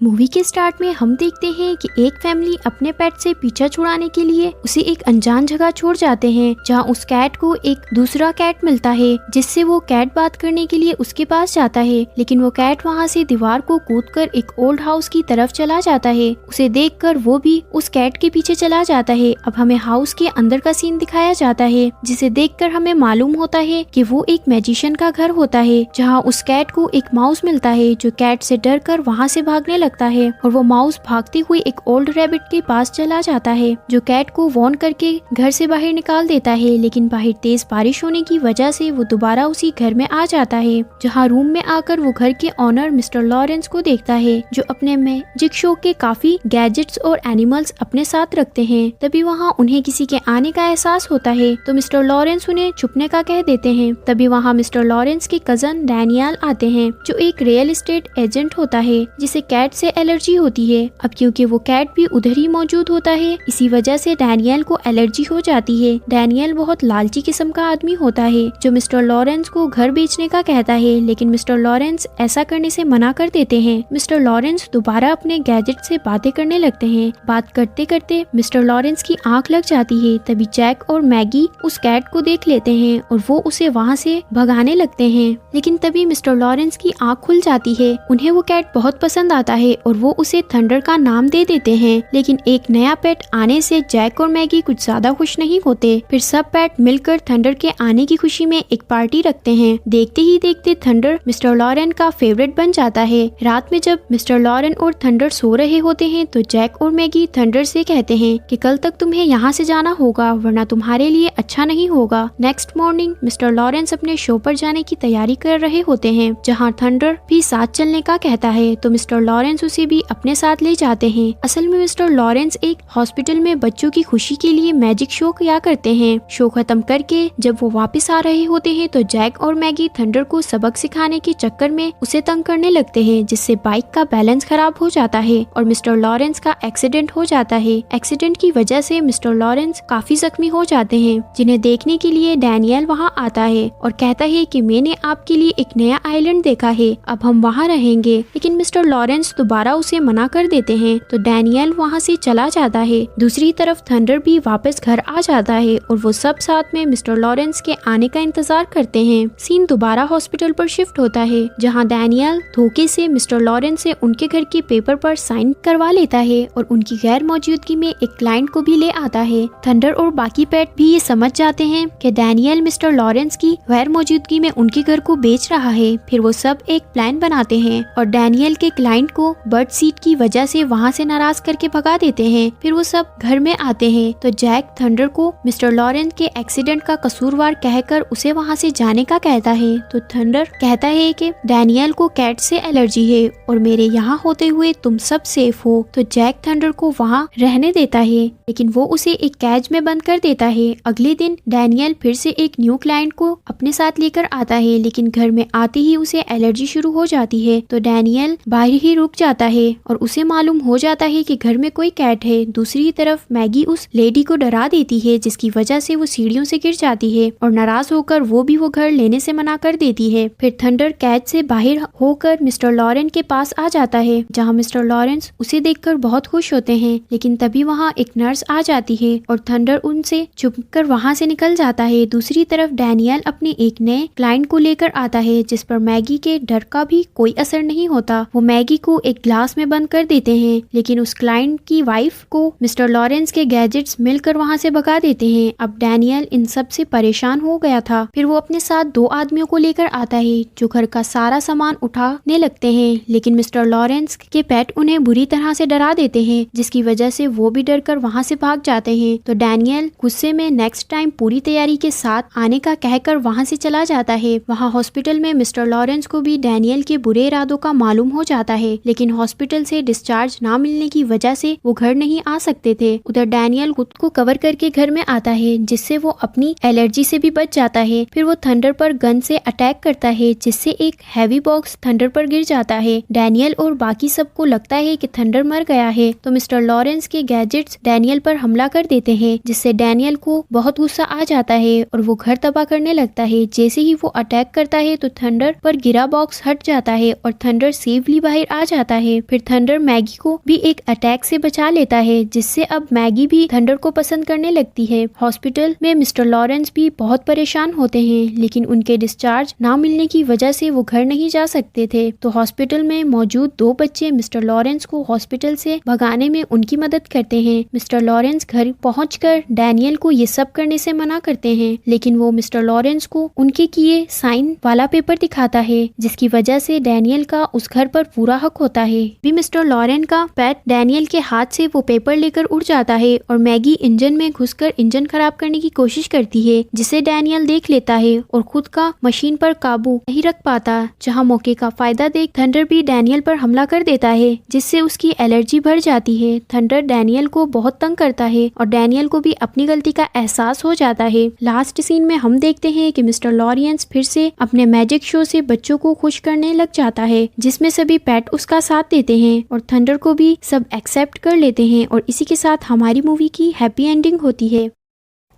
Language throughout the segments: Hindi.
मूवी के स्टार्ट में हम देखते हैं कि एक फैमिली अपने पेट से पीछा छुड़ाने के लिए उसे एक अनजान जगह छोड़ जाते हैं, जहां उस कैट को एक दूसरा कैट मिलता है, जिससे वो कैट बात करने के लिए उसके पास जाता है। लेकिन वो कैट वहां से दीवार को कूदकर एक ओल्ड हाउस की तरफ चला जाता है। उसे देखकर वो भी उस कैट के पीछे चला जाता है। अब हमें हाउस के अंदर का सीन दिखाया जाता है, जिसे देखकर हमें मालूम होता है कि वो एक मैजिशियन का घर होता है, जहाँ उस कैट को एक माउस मिलता है, जो कैट से डर कर वहाँ से भागने लगता है। और वो माउस भागते हुए एक ओल्ड रैबिट के पास चला जाता है, जो कैट को वॉर्न करके घर से बाहर निकाल देता है। लेकिन बाहर तेज बारिश होने की वजह से वो दोबारा उसी घर में आ जाता है, जहाँ रूम में आकर वो घर के ऑनर मिस्टर लॉरेंस को देखता है, जो अपने मैजिक शो के काफी गैजेट्स और एनिमल्स अपने साथ रखते हैं। तभी वहाँ उन्हें किसी के आने का एहसास होता है, तो मिस्टर लॉरेंस उन्हें छुपने का कह देते हैं। तभी वहाँ मिस्टर लॉरेंस के कजन डैनियल आते हैं, जो एक रियल एस्टेट एजेंट होता है, जिसे कैट से एलर्जी होती है। अब क्योंकि वो कैट भी उधर ही मौजूद होता है, इसी वजह से डैनियल को एलर्जी हो जाती है। डैनियल बहुत लालची किस्म का आदमी होता है, जो मिस्टर लॉरेंस को घर बेचने का कहता है, लेकिन मिस्टर लॉरेंस ऐसा करने से मना कर देते हैं। मिस्टर लॉरेंस दोबारा अपने गैजेट से बातें करने लगते हैं। बात करते करते मिस्टर लॉरेंस की आंख लग जाती है। तभी जैक और मैगी उस कैट को देख लेते हैं और वो उसे वहाँ से भगाने लगते हैं। लेकिन तभी मिस्टर लॉरेंस की आंख खुल जाती है। उन्हें वो कैट बहुत पसंद आता है और वो उसे थंडर का नाम दे देते हैं। लेकिन एक नया पेट आने से जैक और मैगी कुछ ज्यादा खुश नहीं होते। फिर सब पेट मिलकर थंडर के आने की खुशी में एक पार्टी रखते हैं। देखते ही देखते थंडर मिस्टर लॉरेन का फेवरेट बन जाता है। रात में जब मिस्टर लॉरेन और थंडर सो रहे होते हैं, तो जैक और मैगी थंडर से कहते हैं कि कल तक तुम्हें यहाँ से जाना होगा, वरना तुम्हारे लिए अच्छा नहीं होगा। नेक्स्ट मॉर्निंग मिस्टर लॉरेंस अपने शो पर जाने की तैयारी कर रहे होते हैं, जहाँ थंडर भी साथ चलने का कहता है, तो मिस्टर लॉरेंस उसे भी अपने साथ ले जाते हैं। असल में मिस्टर लॉरेंस एक हॉस्पिटल में बच्चों की खुशी के लिए मैजिक शो किया करते हैं। शो खत्म करके जब वो वापस आ रहे होते हैं, तो जैक और मैगी थंडर को सबक सिखाने के चक्कर में उसे तंग करने लगते हैं, जिससे बाइक का बैलेंस खराब हो जाता है और मिस्टर लॉरेंस का एक्सीडेंट हो जाता है। एक्सीडेंट की वजह से मिस्टर लॉरेंस काफी जख्मी हो जाते हैं, जिन्हें देखने के लिए डैनियल वहाँ आता है और कहता है कि मैंने आपके लिए एक नया आइलैंड देखा है, अब हम वहाँ रहेंगे। लेकिन मिस्टर लॉरेंस दोबारा उसे मना कर देते हैं, तो डैनियल वहाँ से चला जाता है। दूसरी तरफ थंडर भी वापस घर आ जाता है और वो सब साथ में मिस्टर लॉरेंस के आने का इंतजार करते हैं। सीन दोबारा हॉस्पिटल पर शिफ्ट होता है, जहाँ डैनियल धोखे से मिस्टर लॉरेंस से उनके घर के पेपर पर साइन करवा लेता है और उनकी गैर मौजूदगी में एक क्लाइंट को भी ले आता है। थंडर और बाकी पेट भी ये समझ जाते हैं कि डैनियल मिस्टर लॉरेंस की गैर मौजूदगी में उनके घर को बेच रहा है। फिर वो सब एक प्लान बनाते हैं और डैनियल के क्लाइंट को बर्ड सीट की वजह से वहाँ से नाराज करके भगा देते हैं। फिर वो सब घर में आते हैं, तो जैक थंडर को मिस्टर लॉरेंस के एक्सीडेंट का कसूरवार कहकर उसे वहाँ से जाने का कहता है। तो थंडर कहता है कि डैनियल को कैट से एलर्जी है और मेरे यहाँ होते हुए तुम सब सेफ हो। तो जैक थंडर को वहाँ रहने देता है, लेकिन वो उसे एक कैज में बंद कर देता है। अगले दिन डैनियल फिर से एक न्यू क्लाइंट को अपने साथ लेकर आता है, लेकिन घर में आते ही उसे एलर्जी शुरू हो जाती है। तो डैनियल बाहर ही रुक जाता है और उसे मालूम हो जाता है कि घर में कोई कैट है। दूसरी तरफ मैगी उस लेडी को डरा देती है, जिसकी वजह से वो सीढ़ियों से गिर जाती है और नाराज होकर वो भी वो घर लेने से मना कर देती है। फिर थंडर कैट से बाहर होकर मिस्टर लॉरेंस के पास आ जाता है, जहाँ मिस्टर लॉरेंस उसे देखकर बहुत खुश होते हैं। लेकिन तभी वहाँ एक नर्स आ जाती है और थंडर उनसे छुपकर वहाँ से निकल जाता है। दूसरी तरफ डैनियल अपने एक नए क्लाइंट को लेकर आता है, जिस पर मैगी के डर का भी कोई असर नहीं होता। वो मैगी को एक ग्लास में बंद कर देते हैं, लेकिन उस क्लाइंट की वाइफ को मिस्टर लॉरेंस के गैजेट्स मिलकर वहाँ से भगा देते हैं। अब डैनियल इन सब से परेशान हो गया था। फिर वो अपने साथ दो आदमियों को लेकर आता है, जो घर का सारा सामान उठाने लगते हैं। लेकिन मिस्टर लॉरेंस के पेट उन्हें बुरी तरह से डरा देते हैं, जिसकी वजह से वो भी डर कर वहाँ से भाग जाते हैं। तो डैनियल गुस्से में नेक्स्ट टाइम पूरी तैयारी के साथ आने का कहकर वहाँ से चला जाता है। वहाँ हॉस्पिटल में मिस्टर लॉरेंस को भी डैनियल के बुरे इरादों का मालूम हो जाता है, लेकिन हॉस्पिटल से डिस्चार्ज ना मिलने की वजह से वो घर नहीं आ सकते थे। उधर डैनियल खुद को कवर करके घर में आता है, जिससे वो अपनी एलर्जी से भी बच जाता है। फिर वो थंडर पर गन से अटैक करता है, जिससे एक हैवी बॉक्स थंडर पर गिर जाता है। डैनियल और बाकी सबको लगता है कि थंडर मर गया है, तो मिस्टर लॉरेंस के गैजेट्स डैनियल पर हमला कर देते हैं, जिससे डैनियल को बहुत गुस्सा आ जाता है और वो घर तबाह करने लगता है। जैसे ही वो अटैक करता है, तो थंडर पर गिरा बॉक्स हट जाता है और थंडर सेफली बाहर आ जाता जाता है। फिर थंडर मैगी को भी एक अटैक से बचा लेता है, जिससे अब मैगी भी थंडर को पसंद करने लगती है। हॉस्पिटल में मिस्टर लॉरेंस भी बहुत परेशान होते हैं, लेकिन उनके डिस्चार्ज ना मिलने की वजह से वो घर नहीं जा सकते थे। तो हॉस्पिटल में मौजूद 2 बच्चे मिस्टर लॉरेंस को हॉस्पिटल से भगाने में उनकी मदद करते हैं। मिस्टर लॉरेंस घर पहुंचकर डैनियल को ये सब करने से मना करते हैं, लेकिन वो मिस्टर लॉरेंस को उनके किए साइन वाला पेपर दिखाता है, जिसकी वजह से डैनियल का उस घर पर पूरा हक होता है। भी मिस्टर लॉरेंस का पेट डैनियल के हाथ से वो पेपर लेकर उड़ जाता है और मैगी इंजन में घुसकर इंजन खराब करने की कोशिश करती है, जिसे डैनियल देख लेता है और खुद का मशीन पर काबू नहीं रख पाता। जहां मौके का फायदा देख थंडर भी डैनियल पर हमला कर देता है, जिससे उसकी एलर्जी बढ़ जाती है। थंडर डैनियल को बहुत तंग करता है और डैनियल को भी अपनी गलती का एहसास हो जाता है। लास्ट सीन में हम देखते हैं कि मिस्टर लॉरेंस फिर से अपने मैजिक शो से बच्चों को खुश करने लग जाता है, जिसमें सभी पेट उसका साथ देते हैं और थंडर को भी सब एक्सेप्ट कर लेते हैं और इसी के साथ हमारी मूवी की हैप्पी एंडिंग होती है।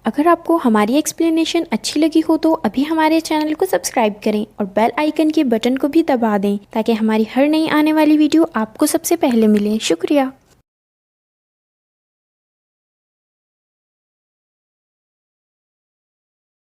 अगर आपको हमारी एक्सप्लेनेशन अच्छी लगी हो तो अभी हमारे चैनल को सब्सक्राइब करें और बेल आइकन के बटन को भी दबा दें, ताकि हमारी हर नई आने वाली वीडियो आपको सबसे पहले मिले। शुक्रिया।